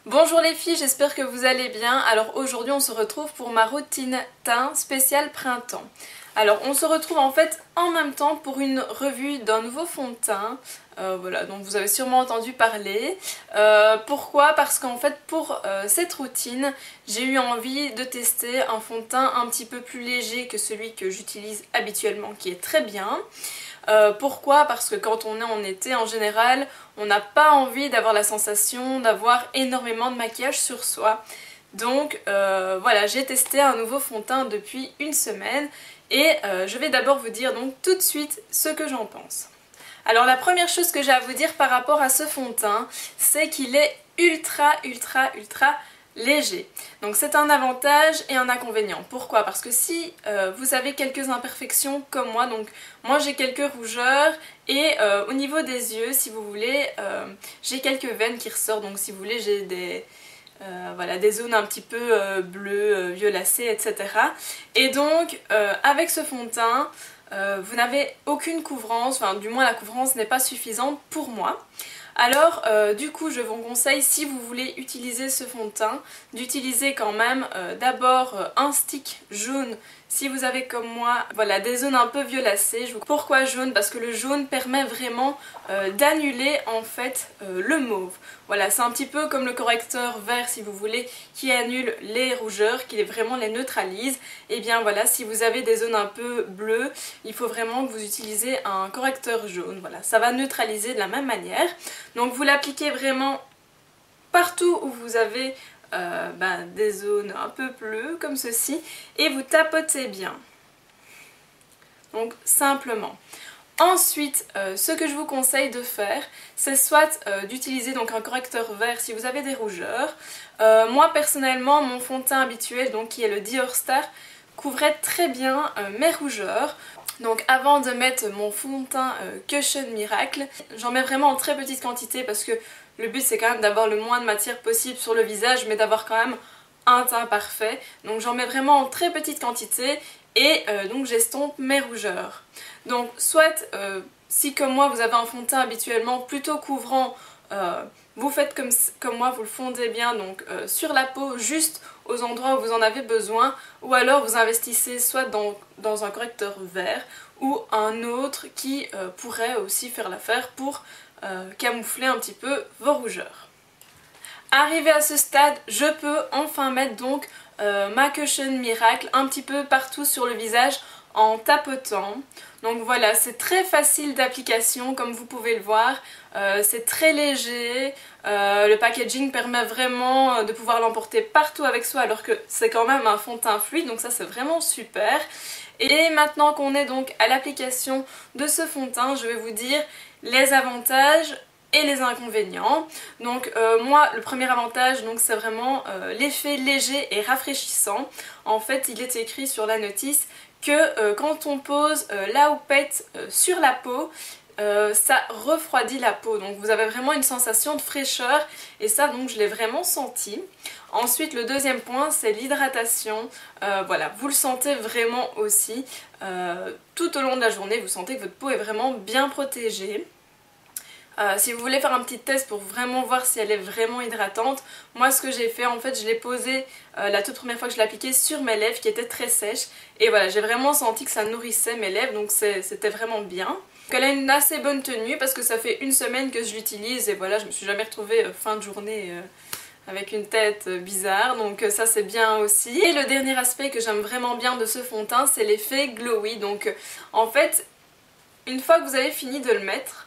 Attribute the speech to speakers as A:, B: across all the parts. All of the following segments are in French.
A: Bonjour les filles, j'espère que vous allez bien. Alors aujourd'hui on se retrouve pour ma routine teint spécial printemps. Alors on se retrouve en fait en même temps pour une revue d'un nouveau fond de teint. Voilà, dont vous avez sûrement entendu parler. Pourquoi? Parce qu'en fait pour cette routine, j'ai eu envie de tester un fond de teint un petit peu plus léger que celui que j'utilise habituellement, qui est très bien. Pourquoi? Parce que quand on est en été, en général, on n'a pas envie d'avoir la sensation d'avoir énormément de maquillage sur soi. Donc voilà, j'ai testé un nouveau fond de teint depuis une semaine et je vais d'abord vous dire donc tout de suite ce que j'en pense. Alors la première chose que j'ai à vous dire par rapport à ce fond de teint, c'est qu'il est ultra léger. Donc c'est un avantage et un inconvénient. Pourquoi? Parce que si vous avez quelques imperfections comme moi, donc moi j'ai quelques rougeurs et au niveau des yeux, si vous voulez, j'ai quelques veines qui ressortent, donc si vous voulez j'ai voilà, des zones un petit peu bleues, violacées, etc. Et donc avec ce fond de teint, vous n'avez aucune couvrance, enfin du moins la couvrance n'est pas suffisante pour moi. Alors du coup je vous conseille, si vous voulez utiliser ce fond de teint, d'utiliser quand même d'abord un stick jaune si vous avez comme moi voilà, des zones un peu violacées. Pourquoi jaune? Parce que le jaune permet vraiment d'annuler en fait le mauve. Voilà, c'est un petit peu comme le correcteur vert si vous voulez, qui annule les rougeurs, qui vraiment les neutralise. Et bien voilà, si vous avez des zones un peu bleues, il faut vraiment que vous utilisiez un correcteur jaune. Voilà, ça va neutraliser de la même manière. Donc vous l'appliquez vraiment partout où vous avez des zones un peu bleues comme ceci et vous tapotez bien. Donc simplement. Ensuite, ce que je vous conseille de faire, c'est soit d'utiliser donc un correcteur vert si vous avez des rougeurs. Moi personnellement, mon fond de teint habituel, donc qui est le Dior Star, couvrait très bien mes rougeurs. Donc avant de mettre mon fond de teint Cushion Miracle, j'en mets vraiment en très petite quantité parce que le but c'est quand même d'avoir le moins de matière possible sur le visage, mais d'avoir quand même un teint parfait. Donc j'en mets vraiment en très petite quantité et donc j'estompe mes rougeurs. Donc soit si comme moi vous avez un fond de teint habituellement plutôt couvrant, vous faites comme moi, vous le fondez bien donc sur la peau, juste aux endroits où vous en avez besoin, ou alors vous investissez soit dans un correcteur vert ou un autre qui pourrait aussi faire l'affaire pour camoufler un petit peu vos rougeurs. Arrivé à ce stade, je peux enfin mettre donc ma Cushion Miracle un petit peu partout sur le visage en tapotant. Donc voilà, c'est très facile d'application comme vous pouvez le voir, c'est très léger, le packaging permet vraiment de pouvoir l'emporter partout avec soi alors que c'est quand même un fond de teint fluide, donc ça c'est vraiment super. Et maintenant qu'on est donc à l'application de ce fond de teint, je vais vous dire les avantages et les inconvénients. Donc moi le premier avantage c'est vraiment l'effet léger et rafraîchissant. En fait il est écrit sur la notice que quand on pose la houppette sur la peau, ça refroidit la peau, donc vous avez vraiment une sensation de fraîcheur et ça donc je l'ai vraiment senti. Ensuite le deuxième point c'est l'hydratation, voilà, vous le sentez vraiment aussi tout au long de la journée, vous sentez que votre peau est vraiment bien protégée. Si vous voulez faire un petit test pour vraiment voir si elle est vraiment hydratante, moi ce que j'ai fait en fait je l'ai posé la toute première fois que je l'ai appliqué sur mes lèvres qui étaient très sèches et voilà, j'ai vraiment senti que ça nourrissait mes lèvres, donc c'était vraiment bien. Donc elle a une assez bonne tenue parce que ça fait une semaine que je l'utilise et voilà, je me suis jamais retrouvée fin de journée avec une tête bizarre, donc ça c'est bien aussi. Et le dernier aspect que j'aime vraiment bien de ce fond de teint, c'est l'effet glowy. Donc en fait, une fois que vous avez fini de le mettre,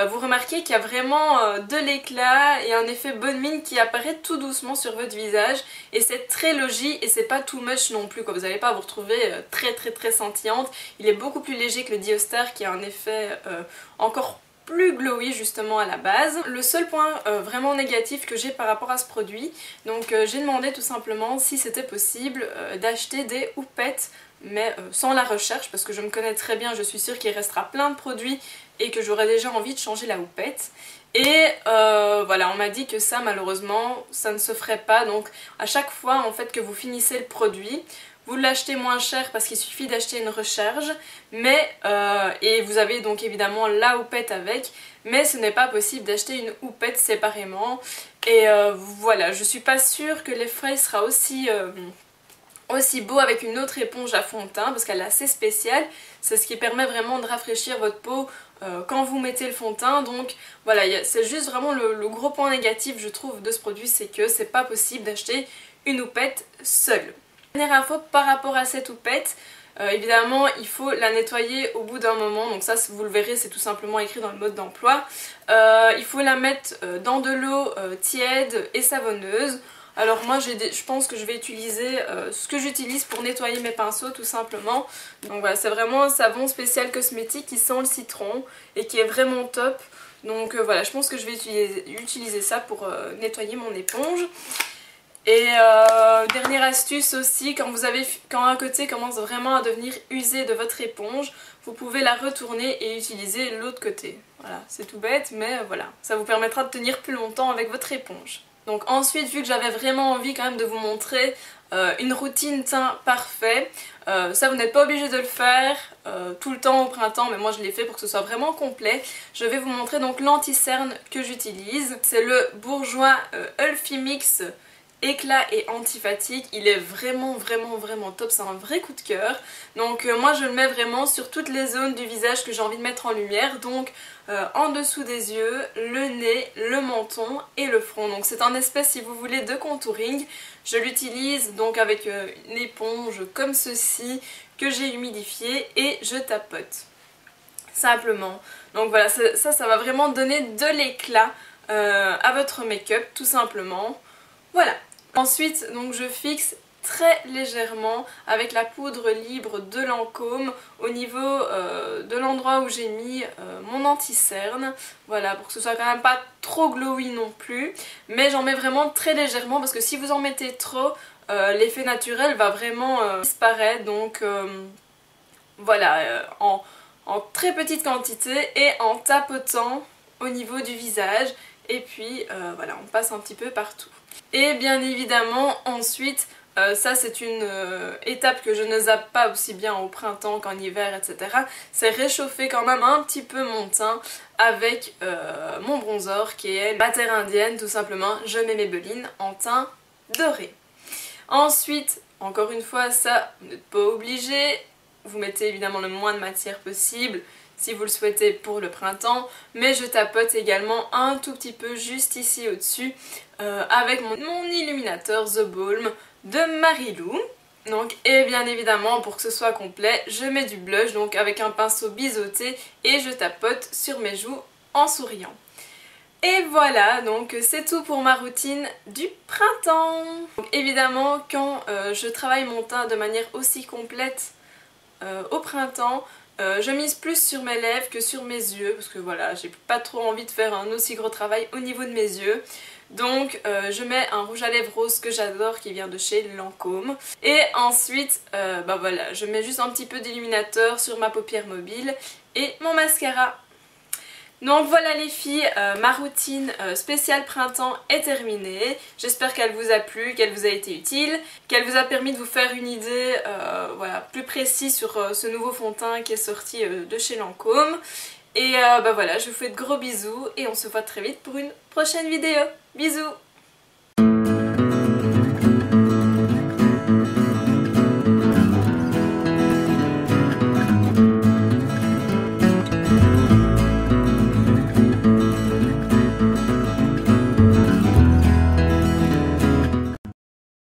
A: vous remarquez qu'il y a vraiment de l'éclat et un effet bonne mine qui apparaît tout doucement sur votre visage et c'est très logis et c'est pas too much non plus, quoi. Vous n'allez pas vous retrouver très scintillante. Il est beaucoup plus léger que le Dior Star qui a un effet encore plus glowy justement à la base. Le seul point vraiment négatif que j'ai par rapport à ce produit, donc j'ai demandé tout simplement si c'était possible d'acheter des houpettes mais sans la recherche parce que je me connais très bien, je suis sûre qu'il restera plein de produits et que j'aurais déjà envie de changer la houppette. Et voilà, on m'a dit que ça malheureusement ça ne se ferait pas, donc à chaque fois en fait que vous finissez le produit, vous l'achetez moins cher parce qu'il suffit d'acheter une recharge, mais et vous avez donc évidemment la houppette avec, mais ce n'est pas possible d'acheter une houppette séparément. Et voilà, je suis pas sûre que l'effet sera aussi beau avec une autre éponge à fond de teint parce qu'elle est assez spéciale. C'est ce qui permet vraiment de rafraîchir votre peau quand vous mettez le fond de teint. Donc voilà, c'est juste vraiment le gros point négatif je trouve de ce produit, c'est que c'est pas possible d'acheter une houppette seule. Dernière info par rapport à cette houppette, évidemment il faut la nettoyer au bout d'un moment, donc ça vous le verrez, c'est tout simplement écrit dans le mode d'emploi. Il faut la mettre dans de l'eau tiède et savonneuse. Alors moi je pense que je vais utiliser ce que j'utilise pour nettoyer mes pinceaux tout simplement. Donc voilà, c'est vraiment un savon spécial cosmétique qui sent le citron et qui est vraiment top. Donc voilà, je pense que je vais utiliser ça pour nettoyer mon éponge. Et dernière astuce aussi, quand un côté commence vraiment à devenir usé de votre éponge, vous pouvez la retourner et utiliser l'autre côté. Voilà, c'est tout bête mais voilà, ça vous permettra de tenir plus longtemps avec votre éponge. Donc ensuite, vu que j'avais vraiment envie quand même de vous montrer une routine teint parfait, ça vous n'êtes pas obligé de le faire tout le temps au printemps, mais moi je l'ai fait pour que ce soit vraiment complet. Je vais vous montrer donc l'anti-cerne que j'utilise. C'est le Bourjois Healthy Mix éclat et anti-fatigue. Il est vraiment top, c'est un vrai coup de cœur. Donc moi je le mets vraiment sur toutes les zones du visage que j'ai envie de mettre en lumière, donc en dessous des yeux, le nez, le menton et le front. Donc c'est un espèce, si vous voulez, de contouring. Je l'utilise donc avec une éponge comme ceci que j'ai humidifiée et je tapote simplement. Donc voilà, ça va vraiment donner de l'éclat à votre make-up tout simplement. Voilà. Ensuite, donc je fixe très légèrement avec la poudre libre de Lancôme au niveau de l'endroit où j'ai mis mon anti-cerne. Voilà, pour que ce soit quand même pas trop glowy non plus. Mais j'en mets vraiment très légèrement parce que si vous en mettez trop, l'effet naturel va vraiment disparaître. Donc voilà, en très petite quantité et en tapotant au niveau du visage. Et puis voilà, on passe un petit peu partout. Et bien évidemment ensuite, ça c'est une étape que je ne zappe pas aussi bien au printemps qu'en hiver, etc. C'est réchauffer quand même un petit peu mon teint avec mon bronzer qui est la terre indienne tout simplement. Je mets Maybelline en teint doré. Ensuite, encore une fois, ça vous n'êtes pas obligé. Vous mettez évidemment le moins de matière possible si vous le souhaitez pour le printemps, mais je tapote également un tout petit peu juste ici au-dessus avec mon illuminateur The Balm de Marilou. Donc, et bien évidemment pour que ce soit complet, je mets du blush donc avec un pinceau biseauté et je tapote sur mes joues en souriant. Et voilà, donc c'est tout pour ma routine du printemps. Donc, évidemment quand je travaille mon teint de manière aussi complète au printemps, je mise plus sur mes lèvres que sur mes yeux parce que voilà, j'ai pas trop envie de faire un aussi gros travail au niveau de mes yeux. Donc je mets un rouge à lèvres rose que j'adore qui vient de chez Lancôme. Et ensuite, bah voilà, je mets juste un petit peu d'illuminateur sur ma paupière mobile et mon mascara. Donc voilà les filles, ma routine spéciale printemps est terminée. J'espère qu'elle vous a plu, qu'elle vous a été utile, qu'elle vous a permis de vous faire une idée voilà, plus précise sur ce nouveau fond de teint qui est sorti de chez Lancôme. Et bah voilà, je vous fais de gros bisous et on se voit très vite pour une prochaine vidéo. Bisous!